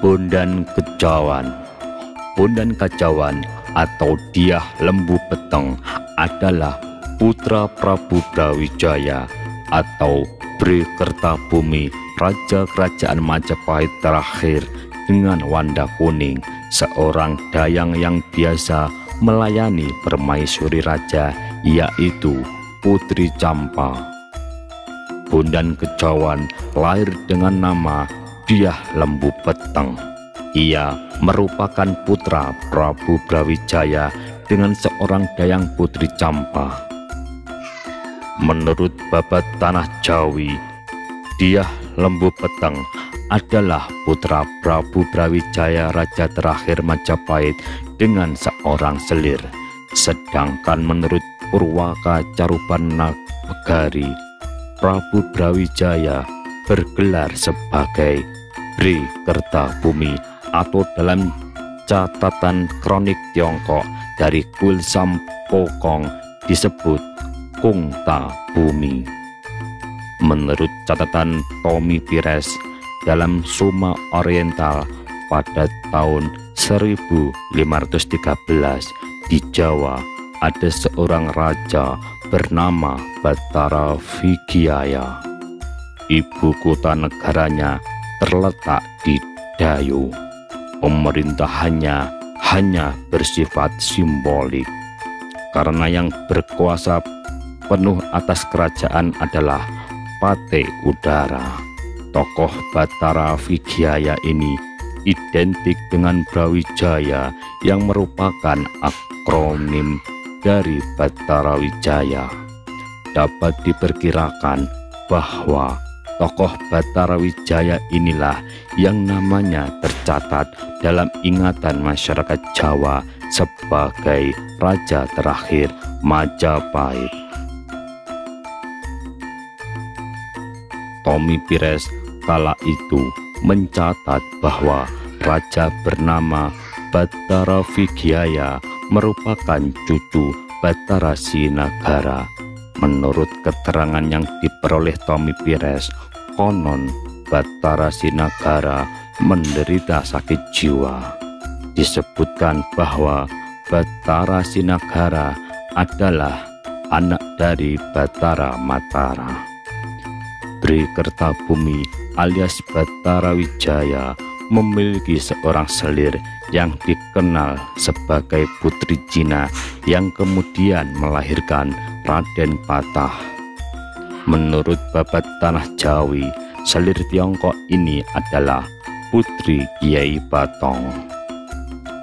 Bondan Kejawan. Bondan Kejawan atau Dyah Lembu Peteng adalah putra Prabu Brawijaya atau Bri Kertabumi, Raja Kerajaan Majapahit terakhir dengan Wanda Kuning, seorang dayang yang biasa melayani permaisuri raja, yaitu Putri Campa. Bondan Kejawan lahir dengan nama Dyah Lembu Peteng. Ia merupakan putra Prabu Brawijaya dengan seorang dayang Putri Campa. Menurut babat tanah Jawi, Dyah Lembu Peteng adalah putra Prabu Brawijaya, raja terakhir Majapahit dengan seorang selir. Sedangkan menurut Purwaka Caruban Nagari, Prabu Brawijaya bergelar sebagai Bri Kertabumi atau dalam catatan kronik Tiongkok dari Kuil Sampokong disebut Kung Ta Bumi. Menurut catatan Tommy Pires dalam Suma Oriental pada tahun 1513 di Jawa ada seorang raja bernama Batara Vigiyaya. Ibu kota negaranya terletak di Dayu. Pemerintahannya hanya bersifat simbolik karena yang berkuasa penuh atas kerajaan adalah Pate Udara. Tokoh Batara Vigiyaya ini identik dengan Brawijaya yang merupakan akronim dari Batara Wijaya. Dapat diperkirakan bahwa tokoh Batara Wijaya inilah yang namanya tercatat dalam ingatan masyarakat Jawa sebagai raja terakhir Majapahit. Tommy Pires kala itu mencatat bahwa raja bernama Batara Vigiyaya merupakan cucu Batara Sinagara. Menurut keterangan yang diperoleh Tommy Pires, konon Batara Sinagara menderita sakit jiwa. Disebutkan bahwa Batara Sinagara adalah anak dari Batara Matara. Bri Kertabumi alias Batara Wijaya memiliki seorang selir yang dikenal sebagai Putri Cina yang kemudian melahirkan Raden Patah. Menurut babat tanah Jawi, selir Tiongkok ini adalah Putri Kiai Batong.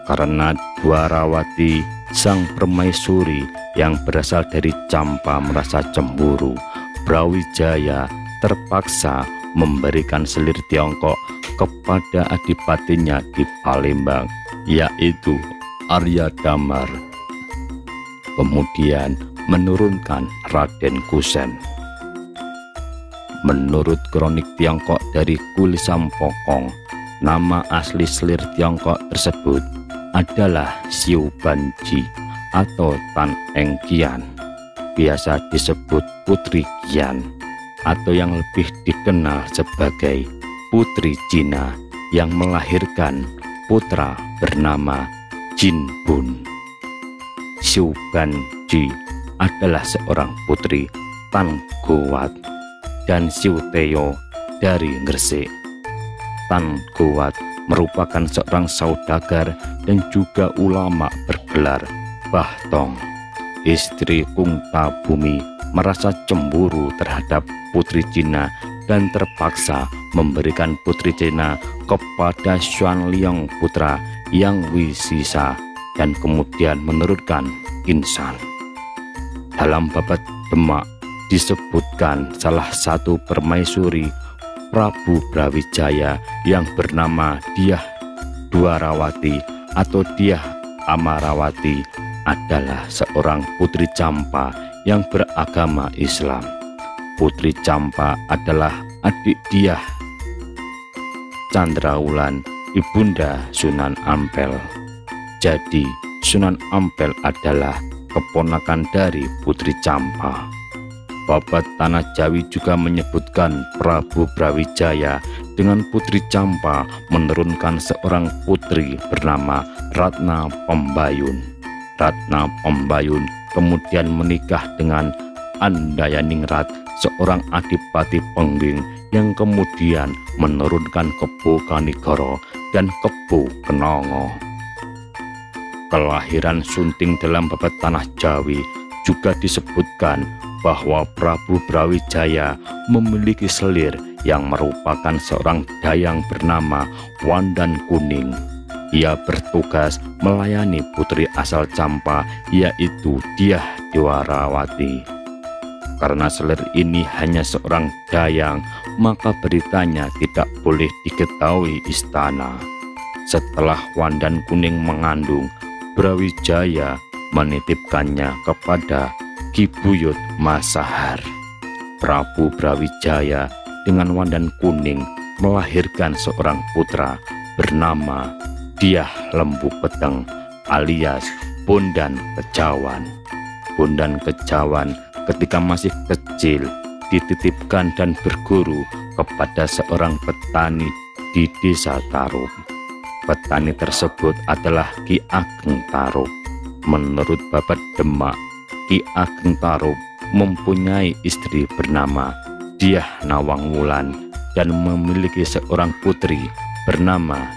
Karena Dwarawati sang permaisuri yang berasal dari Campa merasa cemburu, Brawijaya terpaksa memberikan selir Tiongkok kepada adipatinya di Palembang, yaitu Arya Damar. Kemudian menurunkan Raden Kusen. Menurut kronik Tiongkok dari Kuil Sampokong, nama asli selir Tiongkok tersebut adalah Siu Banji atau Tan Eng Kian, biasa disebut Putri Kian, atau yang lebih dikenal sebagai Putri Cina yang melahirkan putra bernama Jin Bun. Siu Banji adalah seorang putri Tan Gowat dan Siu Teo dari Gresik. Tan Gowat merupakan seorang saudagar dan juga ulama bergelar Bahtong. Istri Kung Ta Bumi merasa cemburu terhadap Putri Cina dan terpaksa memberikan Putri Cina kepada Xuan Liang putra yang Wisisa dan kemudian menurunkan Kinsan. Dalam babat Demak disebutkan salah satu permaisuri Prabu Brawijaya yang bernama Dyah Dwarawati atau Dyah Amarawati adalah seorang Putri Campa yang beragama Islam. Putri Campa adalah adik Dyah Candrawulan, ibunda Sunan Ampel. Jadi Sunan Ampel adalah keponakan dari Putri Campa. Babat tanah Jawi juga menyebutkan Prabu Brawijaya dengan Putri Campa menurunkan seorang putri bernama Ratna Pembayun. Ratna Pembayun kemudian menikah dengan Andayaningrat, seorang adipati Pengging yang kemudian menurunkan Kebo Kanigoro dan Kebo Kenongo. Kelahiran Sunting dalam babat Tanah Jawi juga disebutkan bahwa Prabu Brawijaya memiliki selir yang merupakan seorang dayang bernama Wandan Kuning. Ia bertugas melayani putri asal Campa, yaitu Dyah Dwarawati. Karena selir ini hanya seorang dayang, maka beritanya tidak boleh diketahui istana. Setelah Wandan Kuning mengandung, Brawijaya menitipkannya kepada Ki Buyut Masahar. Prabu Brawijaya dengan Wandan Kuning melahirkan seorang putra bernama Dyah Lembu Peteng alias Bondan Kejawan. Bondan Kejawan ketika masih kecil dititipkan dan berguru kepada seorang petani di desa Tarup. Petani tersebut adalah Ki Ageng Tarup. Menurut babat Demak, Ki Ageng Tarup mempunyai istri bernama Dyah Nawangwulan dan memiliki seorang putri bernama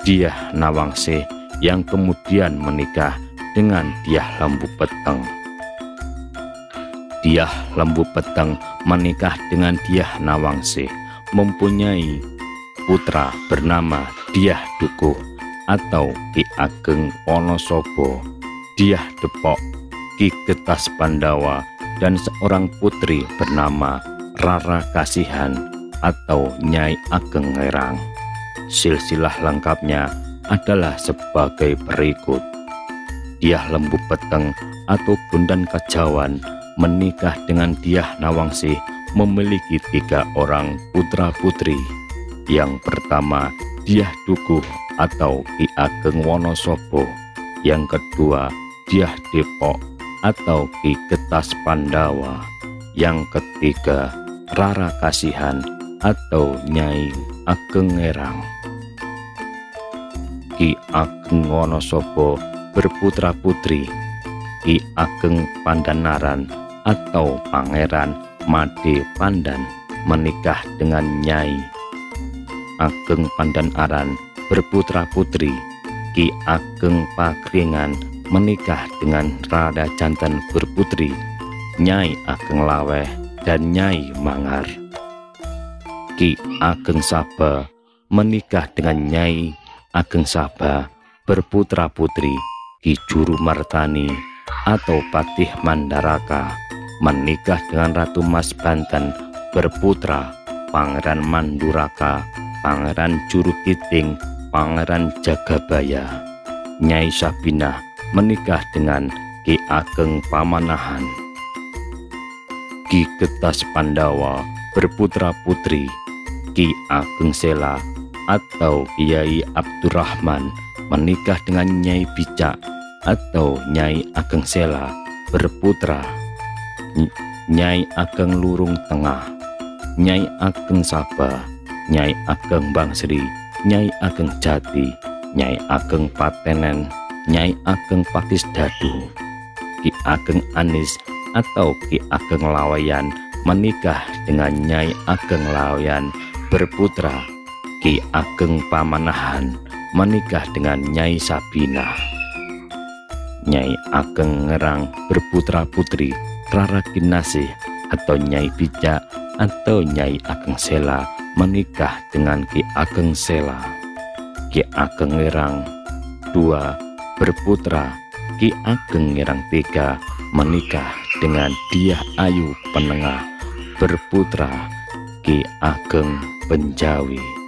Dyah Nawangsih yang kemudian menikah dengan Dyah Lembu Peteng. Dyah Lembu Peteng menikah dengan Dyah Nawangsih, mempunyai putra bernama Dyah Dukuh atau Ki Ageng Wonosobo, Dyah Depok, Ki Getas Pandawa, dan seorang putri bernama Rara Kasihan atau Nyai Ageng Ngerang. Silsilah lengkapnya adalah sebagai berikut. Dyah Lembu Peteng atau Bondan Kejawan menikah dengan Dyah Nawangsih, memiliki 3 orang putra-putri. Yang pertama Dyah Dukuh atau Ki Ageng Wonosobo, yang kedua Dyah Depok atau Ki Getas Pandawa, yang ketiga Rara Kasihan atau Nyai Ageng Ngerang. Ki Ageng Wonosobo berputra putri Ki Ageng Pandanaran atau Pangeran Made Pandan menikah dengan Nyai Ageng Pandanaran, berputra putri Ki Ageng Pagringan menikah dengan Rada Jantan, berputri Nyai Ageng Laweh dan Nyai Mangar. Ki Ageng Saba menikah dengan Nyai Ageng Saba, berputra putri Ki Juru Martani atau Patih Mandaraka menikah dengan Ratu Mas Banten, berputra Pangeran Manduraka, Pangeran Juru Kiting, Pangeran Jagabaya. Nyai Sabinah menikah dengan Ki Ageng Pamanahan. Ki Getas Pandawa berputra putri Ki Ageng Sela atau Kiai Abdurrahman menikah dengan Nyai Bicak atau Nyai Ageng Sela, berputra Nyai Ageng Lurung Tengah, Nyai Ageng Saba, Nyai Ageng Bangsri, Nyai Ageng Jati, Nyai Ageng Patenen, Nyai Ageng Pakis Dadu. Ki Ageng Anis atau Ki Ageng Laweyan menikah dengan Nyai Ageng Laweyan, berputra Ki Ageng Pamanahan menikah dengan Nyai Sabinah. Nyai Ageng Ngerang berputra putri Rara Kinasih atau Nyai Bijak atau Nyai Ageng Sela menikah dengan Ki Ageng Sela. Ki Ageng Ngerang II berputra Ki Ageng Ngerang III menikah dengan Dyah Ayu Penengah, berputra Ki Ageng Penjawi.